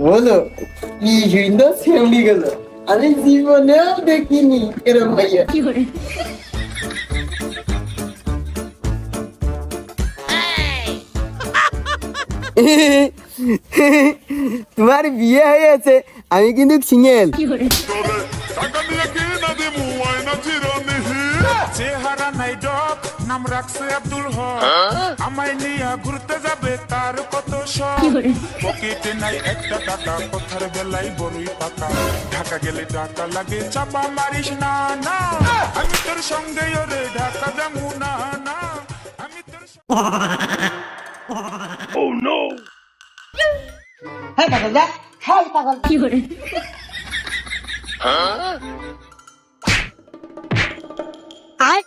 বলো কি সুন্দর সেমনি গেল, আমি জীবনেও দেখিনি এরম ভাইয়া। তোমার বিয়ে হয়েছে, আমি কিন্তু সিঙ্গেল। চেহারা নাই ডক, নাম রাখছে আব্দুল হক। আমায় নিয়ে ঘুরতে যাবে তার কত শখ। পকেটে নাই একটা টাকা, কথার বেলায় বড়ই পাকা। ঢাকা গেলে টাকা লাগে, চাপা মারিস না না। আমি তোর সঙ্গে ওরে ঢাকা যাবো না না। আমি তোর হ্যাঁ পাগল যা, হ্যাঁ পাগল। আর